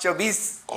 24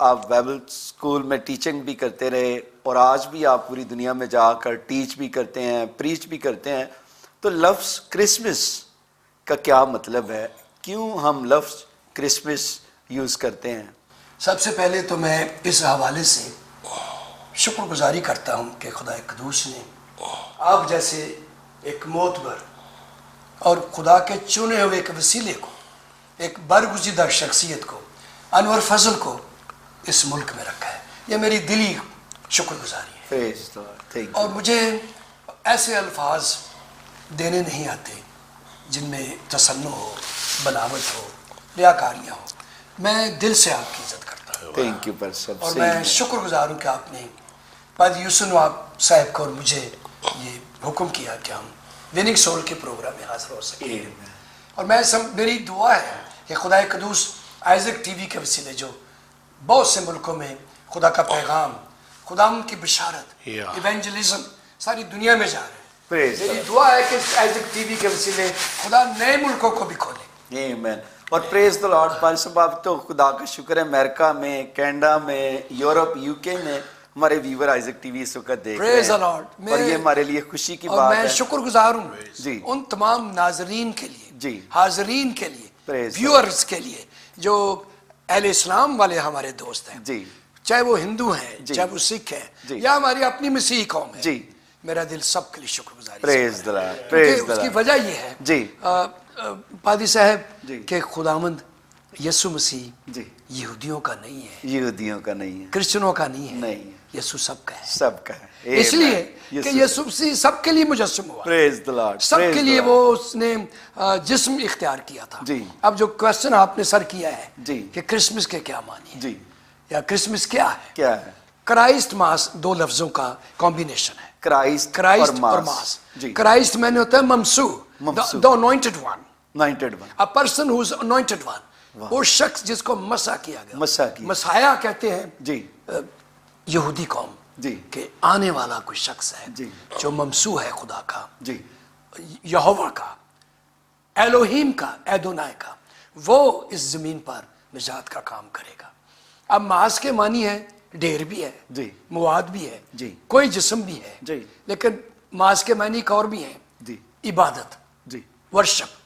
آپ Bible school میں teaching بھی کرتے رہے اور آج بھی آپ پوری دنیا میں جا کر ٹیچ بھی کرتے ہیں، پریچ بھی کرتے ہیں، تو لفظ کرسمس کا کیا مطلب ہے؟ کیوں ہم لفظ کرسمس یوز کرتے ہیں؟ سب سے پہلے تو میں اس حوالے سے شکر گزاری کرتا ہوں کہ خدا قدوس نے آپ جیسے ایک معتبر اور خدا کے چنے ہوئے ایک وسیلے کو، ایک برگزیدہ شخصیت کو، انور فضل کو اس ملک میں رکھا ہے۔ یہ میری دلی شکر گزاری ہے۔ Praise the Lord. Thank you. اور مجھے ایسے الفاظ دینے نہیں آتے جن میں تصنع ہو، بناوٹ ہو، ریاکاریاں ہو۔ میں دل سے آپ کی عزت کرتا ہوں، Thank you پر سب اور سے میں شکر گزار ہوں کہ آپ نے پادری یوسف نواب صاحب کو اور مجھے یہ حکم کیا کہ ہم وننگ سول کے پروگرام میں حاضر ہو سکیں۔ اور میری دعا ہے کہ خدا قدوس آئزک ٹی وی کے وسیلے جو بہت سے ملکوں میں خدا کا پیغام، خدا کی بشارت، ایونجلزم ساری دنیا میں جا رہے ہیں۔ میری دعا ہے کہ آئزک ٹی وی کے وسیلے خدا نئے ملکوں کو بھی کھولے۔ آمین۔ اور پریز دی لارڈ پال صاحب، آپ تو خدا کا شکر ہے امریکہ میں، کینیڈا میں، یورپ، یو کے میں ہمارے ویور آئزک ٹی وی اس وقت دیکھ رہے پریز دی ہیں، لارڈ۔ اور یہ ہمارے لیے خوشی کی اور بات میں ہے۔ شکر گزار ہوں جی ان تمام ناظرین کے لیے، جی حاضرین کے لیے، Praise ویورز کے لیے جو اہل اسلام والے ہمارے دوست ہیں، جی چاہے وہ ہندو ہیں، جی چاہے وہ سکھ ہیں، جی یا ہماری اپنی مسیحی قوم ہے، جی میرا دل سب کے لیے شکر گزاری پریز دی لارڈ، کیونکہ پریز دی اس کی لارڈ۔ وجہ یہ ہے جی پادری صاحب جی کہ خداوند یسوع مسیح جی یہودیوں کا نہیں ہے، یہودیوں کا نہیں ہے، کرسچنوں کا نہیں ہے، نہیں ہے، یسوع سب کا ہے۔ سب کا ہے۔ اس لیے کہ یسوع مسیح سب کے لیے مجسم ہوا، پریز دی لارڈ، سب کے لیے وہ اس نے جسم اختیار کیا تھا۔ جی اب جو کوشچن آپ نے سر کیا ہے جی کہ کرسمس کے کیا معنی ہے جی یا کرسمس کیا ہے، کیا ہے؟ کرائسٹ ماس دو لفظوں کا کمبینیشن ہے، کرائسٹ کرائسٹ اور ماس۔ کرائسٹ میں نے ہوتا ہے ممسوح، the anointed one، anointed one، a person who is anointed one، وہ شخص جس کو مسح کیا گیا، مسح کیا، مسحایا کہتے ہیں جی یہودی قوم جی کہ آنے والا کوئی شخص ہے جی جو ممسوح ہے خدا کا، جی یہوہ کا، ایلوہیم کا، ایدونائے کا، وہ اس زمین پر نجات کا کام کرے گا۔ اب ماس کے معنی ہے ڈھیر بھی ہے، جی مواد بھی ہے، جی کوئی جسم بھی ہے، جی لیکن ماس کے معنی ایک اور بھی ہیں، جی عبادت، جی ورشپ،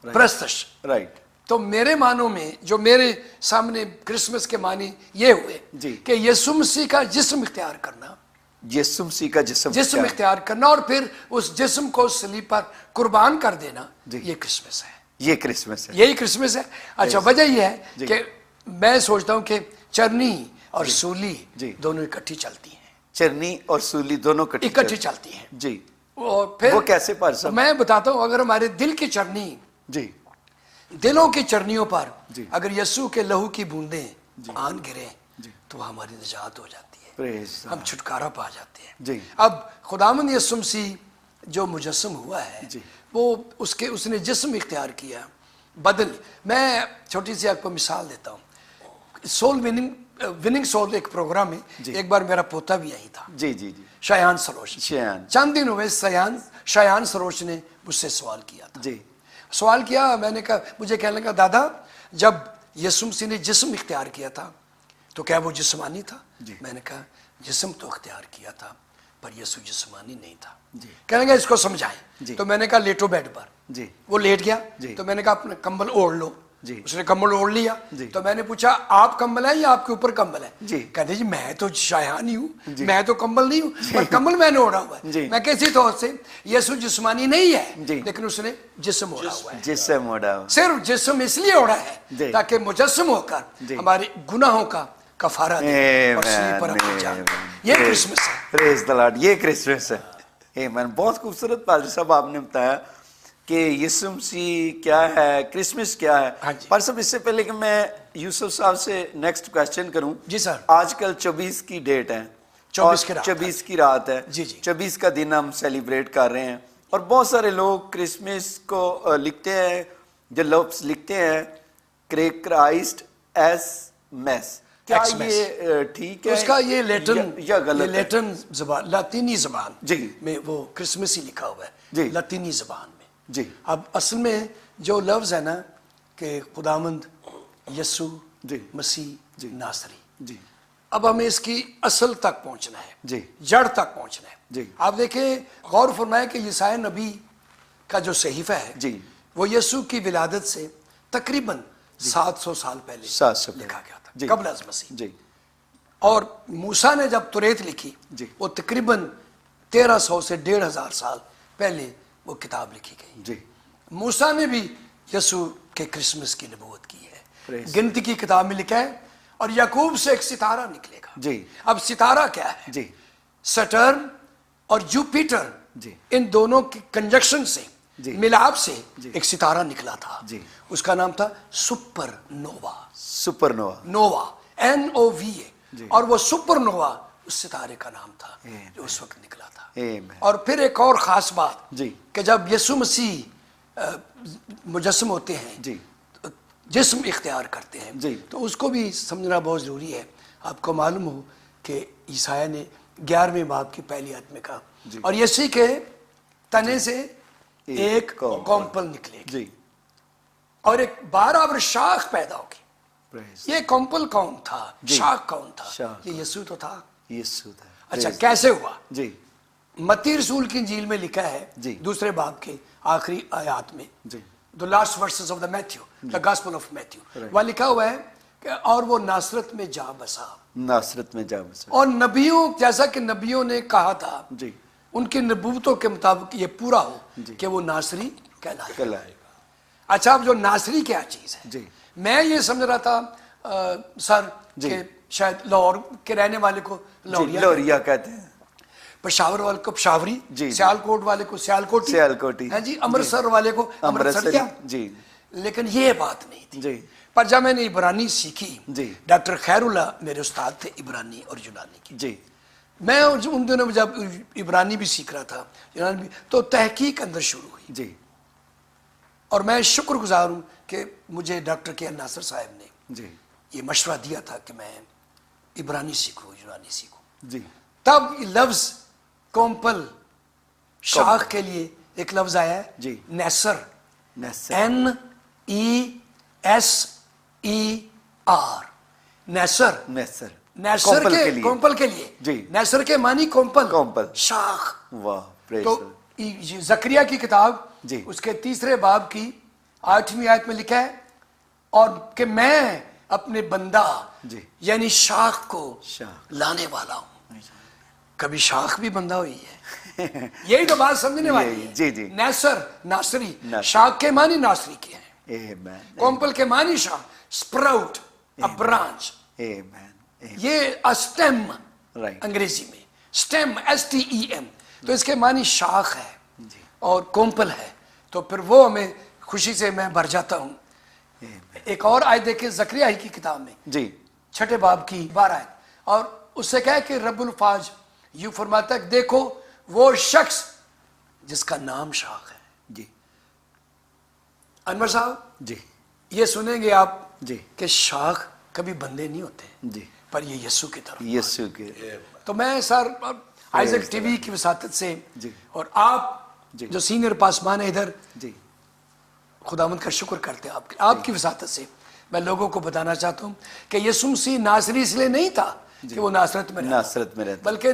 پرستش۔ رائٹ تو میرے معنوں میں جو میرے سامنے کرسمس کے معنی یہ ہوئے جی کہ یسوع مسیح کا جسم اختیار کرنا، یسوع مسیح کا جسم اختیار کرنا اور پھر اس جسم کو صلیب پر قربان کر دینا، یہ کرسمس ہے، یہ کرسمس ہے، یہی کرسمس ہے۔ اچھا وجہ یہ ہے کہ میں سوچتا ہوں کہ چرنی اور سولی دونوں اکٹھی چلتی ہیں، چرنی اور سولی دونوں اکٹھی چلتی ہیں۔ جی اور پھر وہ کیسے پار صاحب؟ میں بتاتا ہوں، اگر ہمارے دل کی چرنی، جی دلوں کی چرنیوں پر اگر یسوع کے لہو کی بوندیں آن گریں تو ہماری نجات ہو جاتی ہے، ہم چھٹکارا پا جاتے ہیں۔ جی اب خداوند یسوع مسیح جو مجسم ہوا ہے وہ اس نے جسم اختیار کیا، بدل۔ میں چھوٹی سی آپ کو مثال دیتا ہوں، سول وننگ سول ایک پروگرام میں ایک بار میرا پوتا بھی یہی تھا، جی جی جی شایان سروش۔ چند دن ہوئے شایان سروش نے مجھ سے سوال کیا تھا، جی سوال کیا، میں نے کہا، مجھے کہنے لگا دادا جب یسوع مسیح نے جسم اختیار کیا تھا تو کیا وہ جسمانی تھا؟ میں نے کہا جسم تو اختیار کیا تھا پر یسوع جسمانی نہیں تھا۔ کہنے لگا اس کو سمجھائیں، تو میں نے کہا لیٹو بیڈ پر، وہ لیٹ گیا، تو میں نے کہا اپنا کمبل اوڑھ لو، اس نے کمبل اوڑھ لیا، تو میں نے پوچھا آپ کمبل ہے یا آپ کے اوپر کمبل ہے؟ کہتے جی میں تو شایان ہی ہوں، میں تو کمبل نہیں ہوں، پر کمبل میں نے اوڑھا ہوا ہے۔ میں کسی طور سے یسوع جسمانی نہیں ہے لیکن اس نے جسم اوڑھا ہوا ہے، جسم اوڑھا ہوا، صرف جسم اس لیے اوڑھا ہے تاکہ مجسم ہو کر ہمارے گناہوں کا کفارہ دے اور صلیب پر اپنی جان۔ یہ کرسمس ہے، پریز دی لارڈ، یہ کرسمس ہے۔ آمین۔ بہت خوبصورت پادری صاحب آپ نے بتایا کہ یسوع مسیح کیا ہے، کرسمس کیا ہے۔ پادری صاحب اس سے پہلے کہ میں یوسف صاحب سے نیکسٹ کویسچن کروں، جی سر، آج کل 24 کی ڈیٹ ہے، 24 کی رات ہے، 24 کا دن ہم سیلیبریٹ کر رہے ہیں، اور بہت سارے لوگ کرسمس کو لکھتے ہیں، جو لفظ لکھتے ہیں کرائسٹ ایس میس، کیا یہ ٹھیک ہے؟ اس کا یہ لیٹن یا غلط ہے؟ لیٹن زبان، لاطینی زبان جی میں وہ کرسمس ہی لکھا ہوا ہے، جی لاطینی زبان میں۔ جی اب اصل میں جو لفظ ہے نا کہ خداوند یسوع مسیح ناصری، جی اب ہمیں اس کی اصل تک پہنچنا ہے، جی جڑ تک پہنچنا ہے۔ جی آپ دیکھیں، غور فرمائیں کہ یسایا نبی کا جو صحیفہ ہے جی وہ یسوع کی ولادت سے تقریباً 700 سال پہلے 700 پہلے لکھا گیا تھا، جی قبل از مسیح۔ جی اور موسیٰ نے جب توریت لکھی جی وہ تقریباً 1300 سے 1500 سال پہلے وہ کتاب لکھی گئی۔ جی موسیٰ نے بھی یسوع کے کرسمس کی نبوت کی ہے، Praise گنتی کی کتاب میں لکھا ہے، اور یعقوب سے ایک ستارہ نکلے گا۔ جی اب ستارہ کیا ہے؟ جی سٹرن اور جوپیٹر، جی ان دونوں کی کنجکشن سے، جی ملاپ سے جی ایک ستارہ نکلا تھا، جی اس کا نام تھا سپر نووا، سپر نوا نووا NOVA، جی اور وہ سپر نووا اس ستارے کا نام تھا Amen. جو اس وقت نکلا تھا۔ Amen. اور پھر ایک اور خاص بات جی کہ جب یسوع مسیح مجسم ہوتے ہیں، جی جسم اختیار کرتے ہیں، جی تو اس کو بھی سمجھنا بہت ضروری ہے۔ آپ کو معلوم ہو کہ عیسائیہ نے 11ویں باب کی پہلی آیت میں کہا جی اور یسی کے تنے سے ایک کونپل کونپل نکلے گی جی اور ایک برابر شاخ پیدا ہوگی۔ Praise یہ کونپل کون تھا؟ جی شاخ کون تھا؟ شاخ یہ یسوع تو تھا۔ یسوع تھا۔ اچھا Praise کیسے ہوا؟ جی متی رسول کی انجیل میں لکھا ہے جی 2 باب کے آخری آیات میں، جی the last verses of the Matthew, the gospel of Matthew، Right. وہاں لکھا ہوا ہے کہ اور وہ ناصرت میں جا بسا، ناصرت میں جا بسا۔ اور نبیوں، جیسا کہ نبیوں نے کہا تھا، جی ان کی نبوتوں کے مطابق یہ پورا ہو جی کہ وہ ناصری کہلائے۔ کہلائے گا۔ اچھا، اب جو ناصری کیا چیز ہے؟ جی میں یہ سمجھ رہا تھا سر جی کہ شاید لاہور کے رہنے والے کو جی لاہوریا، لوریا کہتے ہیں، پشاور والے کو پشاوری، جی سیالکوٹ والے کو سیالکوٹی، سیالکوٹی، ہاں جی، امرتسر والے کو امرتسریا، جی لیکن یہ بات نہیں تھی۔ جی پر جب میں نے عبرانی سیکھی، جی ڈاکٹر خیر اللہ میرے استاد تھے عبرانی اور یونانی کی، جی میں ان دنوں میں جب عبرانی بھی سیکھ رہا تھا یونانی بھی، تو تحقیق اندر شروع ہوئی، جی اور میں شکر گزار ہوں کہ مجھے ڈاکٹر کے ناصر صاحب نے جی یہ مشورہ دیا تھا کہ میں عبرانی سیکھوں، یونانی سیکھوں۔ جی تب یہ لفظ کومپل شاخ کے لیے ایک لفظ آیا ہے جی نیسر، نیسر NESER، نیسر، نیسر نیسر کومپل کے لیے۔ کومپل کے لیے، جی نیسر کے معنی کومپل، کومپل، شاخ۔ واہ پریز تو زکریا کی کتاب جی اس کے 3 باب کی 8ویں آیت میں لکھا ہے، اور کہ میں اپنے بندہ جی یعنی شاخ کو شاخ لانے والا ہوں۔ کبھی شاخ بھی بندہ ہوئی ہے؟ یہی تو بات سمجھنے والی ہے۔ جی جی نیسر، ناصری، ناصری۔ شاخ کے معنی ناصری کے ہیں، آمین کومپل کے معنی شاخ، سپراؤٹ، برانچ، آمین یہ اسٹیم رائٹ انگریزی میں، سٹیم STEM، تو اس کے معنی شاخ ہے جی اور کومپل ہے، تو پھر وہ ہمیں خوشی سے میں بھر جاتا ہوں۔ ایک اور آیت دیکھیں زکریا ہی کی کتاب میں، جی 6 باب کی 12 آیت، اور اس سے کہا کہ رب الفاظ یوں فرماتا ہے کہ دیکھو وہ شخص جس کا نام شاخ ہے۔ جی انور صاحب جی یہ سنیں گے آپ جی کہ شاخ کبھی بندے نہیں ہوتے جی پر یہ یسوع کی طرف۔ یسوع کے تو میں سر آئزک ٹی وی کی وساطت سے جی اور آپ جی جو سینئر پاسمان ہے ادھر، جی خداوند کا شکر کرتے ہیں آپ کی وساطت سے میں لوگوں کو بتانا چاہتا ہوں کہ یسوع مسیح ناصری اس لیے نہیں تھا کہ وہ ناصرت میں رہتا، ناصرت میں رہتا، بلکہ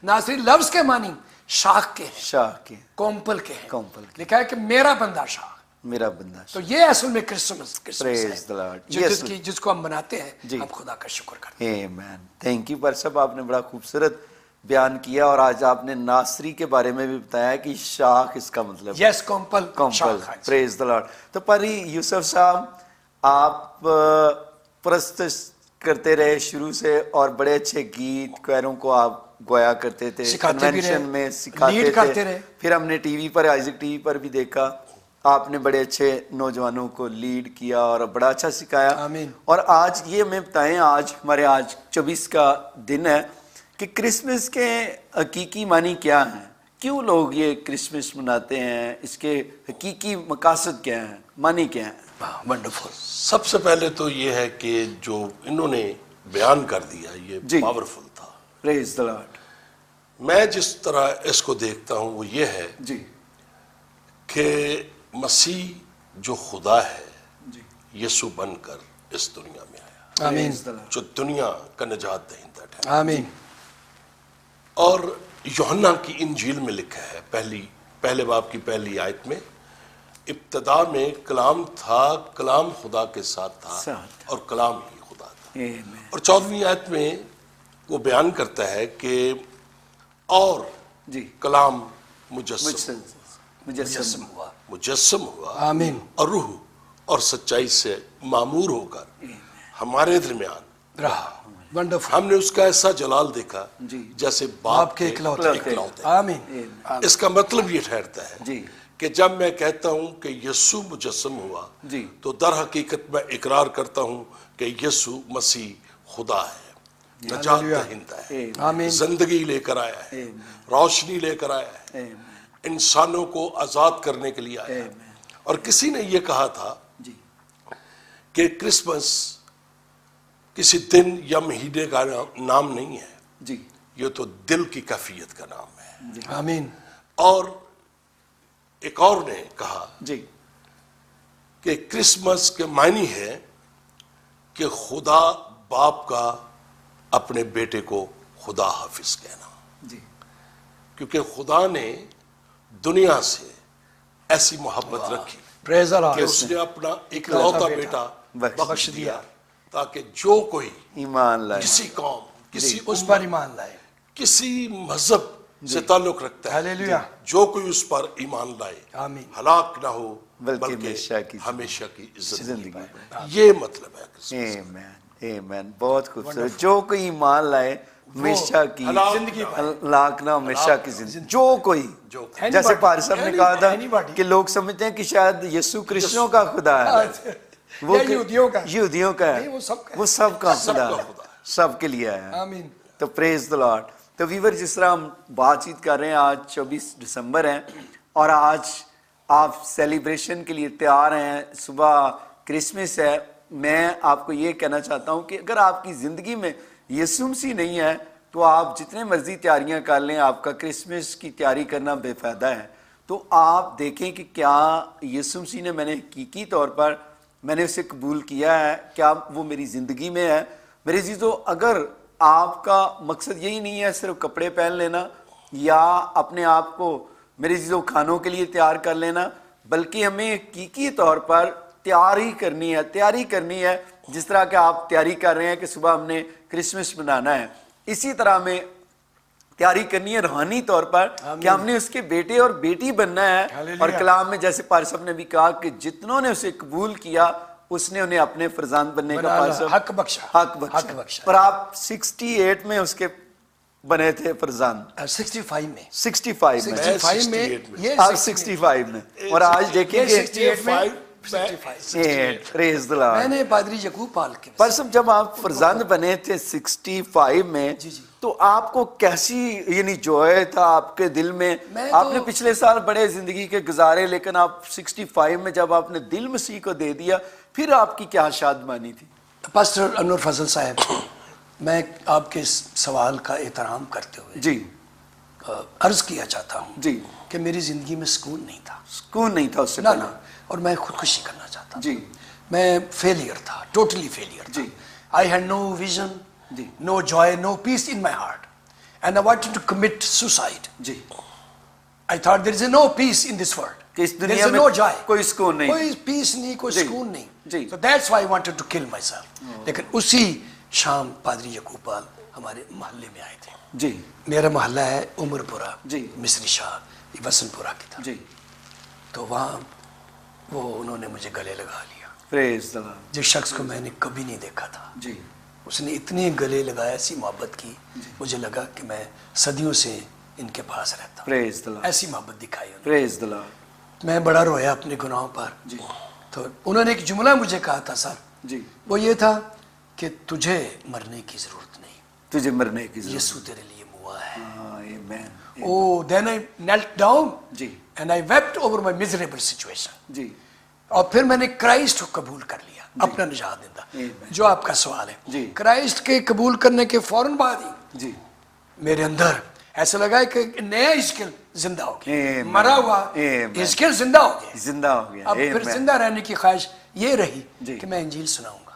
ناصری لفظ کے معنی شاخ کے ہیں، شاخ کے کومپل کے ہیں، کومپل کے، لکھا ہے کہ میرا بندہ شاخ۔ میرا بندہ تو یہ اصل میں کرسمس Praise the ہے Lord. جس کو ہم مناتے ہیں، جی ہم خدا کا شکر کرتے ہیں۔ آمین۔ تھینک یو پر صاحب، آپ نے بڑا خوبصورت بیان کیا، اور آج آپ نے ناصری کے بارے میں بھی بتایا کہ شاخ اس کا مطلب یس کومپل کومپل، شاخ۔ پریز دی لارڈ۔ تو پری یوسف صاحب آپ پرستش کرتے رہے شروع سے، اور بڑے اچھے گیت کوئروں کو آپ گویا کرتے تھے، سکھاتے بھی کنونشن رہے، میں سکھاتے لیڈ تھے، کرتے رہے۔ پھر ہم نے ٹی وی پر، آئزک ٹی وی پر بھی دیکھا آپ نے بڑے اچھے نوجوانوں کو لیڈ کیا اور بڑا اچھا سکھایا۔ آمین۔ اور آج یہ ہمیں بتائیں، آج ہمارے 24 کا دن ہے کہ کرسمس کے حقیقی معنی کیا ہیں، کیوں لوگ یہ کرسمس مناتے ہیں، اس کے حقیقی مقاصد کیا ہیں، معنی کیا ہیں؟ ونڈرفل۔ سب سے پہلے تو یہ ہے کہ جو انہوں نے بیان کر دیا یہ جی پاورفل تھا۔ پریز دی لارڈ۔ میں جس طرح اس کو دیکھتا ہوں وہ یہ ہے جی کہ مسیح جو خدا ہے جی یسوع بن کر اس دنیا میں آیا، آمین جو دنیا کا نجات دہندہ ہے۔ آمین اور یوحنا کی انجیل میں لکھا ہے پہلے باب کی پہلی آیت میں، ابتدا میں کلام تھا، کلام خدا کے ساتھ تھا اور کلام ہی خدا تھا۔ اور 14ویں آیت میں وہ بیان کرتا ہے کہ اور جی کلام مجسم ہوا آمین اور روح اور سچائی سے معمور ہو کر ہمارے درمیان رہا۔ ونڈرفل، ہم نے اس کا ایسا جلال دیکھا جیسے باپ کے اکلوتے۔ آمین۔ اس کا مطلب یہ ٹھہرتا ہے جی کہ جب میں کہتا ہوں کہ یسوع مجسم ہوا جی تو در حقیقت میں اقرار کرتا ہوں کہ یسوع مسیح خدا ہے، نجات دہندہ ہے، آمین زندگی لے کر آیا ہے، روشنی لے کر آیا ہے، انسانوں کو آزاد کرنے کے لیے آیا ہے۔ اور کسی نے یہ کہا تھا جی کہ کرسمس کسی دن یا مہینے کا نام نہیں ہے، جی یہ تو دل کی کیفیت کا نام ہے۔ آمین اور ایک اور نے کہا جی کہ کرسمس کے معنی ہے کہ خدا باپ کا اپنے بیٹے کو خدا حافظ کہنا، جی کیونکہ خدا نے دنیا سے ایسی محبت رکھی پریز کہ اللہ، اس نے اپنا اکلوتا بیٹا بخش دیا تاکہ جو کوئی ایمان لائے، کسی قوم، کسی اس پر ایمان لائے۔ کسی مذہب سے تعلق رکھتا ہے، ہلیلویا، جو کوئی اس پر ایمان لائے آمین ہلاک نہ ہو بلکہ ہمیشہ کی زندگی زندگی پائے۔ یہ مطلب ہے کرسمس۔ ایمین ایمین، بہت خوبصورت۔ جو کوئی ایمان لائے ہمیشہ کی زندگی ہلاک نہ، ہمیشہ کی زندگی، جو کوئی، جیسے پارس صاحب نے کہا تھا کہ لوگ سمجھتے ہیں کہ شاید یسوع کرسچنوں کا خدا ہے، وہ یہودیوں کا ہے، وہ سب کا خدا ہے، سب کے لیے ہے۔ آمین۔ تو پریز دی لارڈ۔ تو ویور، جس طرح ہم بات چیت کر رہے ہیں، آج 24 دسمبر ہے اور آج آپ سیلیبریشن کے لیے تیار ہیں، صبح کرسمس ہے۔ میں آپ کو یہ کہنا چاہتا ہوں کہ اگر آپ کی زندگی میں یسوع مسیح نہیں ہے تو آپ جتنے مرضی تیاریاں کر لیں، آپ کا کرسمس کی تیاری کرنا بے فائدہ ہے۔ تو آپ دیکھیں کہ کیا یسوع مسیح نے، میں نے حقیقی طور پر میں نے اسے قبول کیا ہے، کیا وہ میری زندگی میں ہے؟ میرے عزیزو، اگر آپ کا مقصد یہی نہیں ہے صرف کپڑے پہن لینا یا اپنے آپ کو میرے عزیزو کھانوں کے لیے تیار کر لینا، بلکہ ہمیں حقیقی طور پر تیاری کرنی ہے جس طرح کہ آپ تیاری کر رہے ہیں کہ صبح ہم نے کرسمس منانا ہے، اسی طرح ہمیں تیاری کرنی ہے روحانی طور پر کہ ہم نے اس کے بیٹے اور بیٹی بننا ہے۔ اور کلام میں جیسے پارس صاحب نے بھی کہا کہ جتنوں نے اسے قبول کیا اس نے انہیں اپنے فرزند بننے کا پارس صاحب حق بخشا۔ اور آپ 68 میں اس کے بنے تھے فرزند، 65 میں 65 میں، 65 میں یہ آپ 65 میں، اور آج دیکھیں گے 68 میں پریز دی لارڈ۔ میں نے پادری یعقوب پال کے پر سب جب آپ فرزند بنے تھے 65 میں تو آپ کو کیسی یعنی جوائے تھا آپ کے دل میں؟ آپ نے پچھلے سال بڑے زندگی کے گزارے، لیکن آپ 65 میں جب آپ نے دل مسیح کو دے دیا، پھر آپ کی کیا شادمانی تھی؟ پاسٹر انور فضل صاحب، میں آپ کے اس سوال کا احترام کرتے ہوئے جی عرض کیا چاہتا ہوں جی کہ میری زندگی میں سکون نہیں تھا، سکون نہیں تھا اس سے نہ پہلے، اور میں خودکشی کرنا چاہتا تھا۔ جی میں فیلئر تھا، ٹوٹلی فیلئر تھا۔ جی I had no vision, G no joy, no peace in my heart, and I wanted to commit suicide. G I thought there is no peace in this world. کہ اس There دنیا is میں no joy. کوئی سکون نہیں، کوئی پیس نہیں، کوئی جی سکون نہیں۔ جی So that's why I wanted to kill myself. لیکن اسی شام پادری یعقوب پال ہمارے محلے میں آئے تھے۔ جی میرا محلہ ہے عمر پورہ، جی مصری شاہ، وسن پورہ کی طرف۔ جی تو وہاں وہ انہوں نے مجھے گلے لگا لیا، پریز دی لارڈ۔ جس شخص کو میں نے کبھی نہیں دیکھا تھا، جی اس نے اتنے گلے لگایا، ایسی محبت کی، مجھے لگا کہ میں صدیوں سے ان کے پاس رہتا ہوں، پریز دی لارڈ، ایسی محبت دکھائی انہوں پریز دی لارڈ۔ نے۔ میں بڑا رویا اپنے گناہوں پر۔ جی تو انہوں نے ایک جملہ مجھے کہا تھا سر، جی وہ یہ تھا کہ تجھے مرنے کی ضرورت نہیں، تجھے مرنے کی ضرورت، یسوع تیرے لیے ہوا ہے۔ آمین۔ Oh, then I knelt down G and I wept over my miserable situation. جی اور پھر میں نے کرائسٹ کو قبول کر لیا اپنا نجات دہندہ۔ جو آپ کا سوال ہے، جی کرائسٹ کے قبول کرنے کے فوراً بعد ہی جی میرے اندر ایسا لگا کہ نیا ہزقیل زندہ ہو گیا، Amen. مرا ہوا Amen. ہزقیل زندہ ہو گیا۔ زندہ ہو گیا، اب پھر Amen. زندہ رہنے کی خواہش یہ رہی جی کہ میں انجیل سناؤں گا،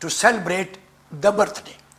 to celebrate the birthday।